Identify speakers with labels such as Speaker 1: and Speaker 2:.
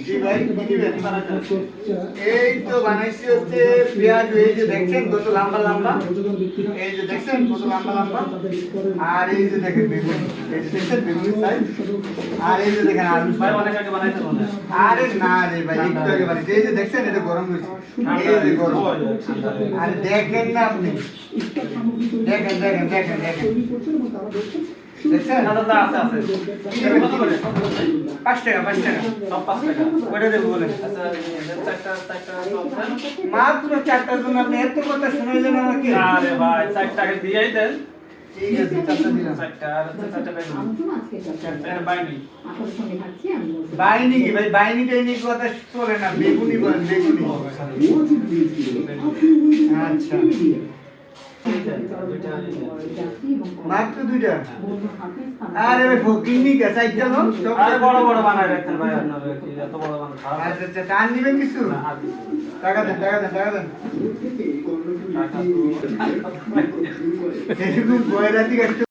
Speaker 1: জি ভাই কি দিবেন? এই তো বানাইছি হচ্ছে পেঁয়াজ, এই যে দেখছেন কত লম্বা লম্বা, এই যে দেখছেন কত লম্বা লম্বা, আর এই যে দেখেন বেগুন, এই যে দেখছেন বেগুনের সাইজ, আর এই যে দেখেন আলু।
Speaker 2: ভাই অনেক আগে বানাইতে মনে হয়।
Speaker 1: আরে না রে ভাই, একটু আগে বানাইছি। এই যে দেখছেন এটা গরম হয়েছে, এই যে গরম। আরে দেখেন না আপনি, দেখেন দেখেন দেখেন দেখেন দেখছেন
Speaker 2: দাদা আছে আছে। কত করে?
Speaker 1: 5 টাকা 5 টাকা
Speaker 2: সব 5 টাকা।
Speaker 1: ওটা দেবো বলেন।
Speaker 2: আচ্ছা চারটা সব
Speaker 1: মাত্র 4টার জন্য আপনি এত কথা শুনাইলেন আমাকে।
Speaker 2: আরে ভাই 4 টাকা দিয়েই দেন।
Speaker 1: ঠিক আছে 4টা দিলাম।
Speaker 2: 4টা আর 4টা বেগুন। 4টা বাইনি।
Speaker 1: বাইনি কি ভাই, বাইনি টাইনি কথা চলে না, বেগুনি বলেন বেগুনি। আচ্ছা মাত্র 2টা। আরে ভাই ফকিনি কে চাইতে লো,
Speaker 2: আরে বড় বড় বানায় রাখতেন ভাই আপনারা, কি এত বড় বানান খারাপ।
Speaker 1: আচ্ছা আচ্ছা টান দিবেন কিছু, টাকা দেন টাকা দেন টাকা দেন।
Speaker 2: টাকা তো
Speaker 1: এরকম বয়রাতি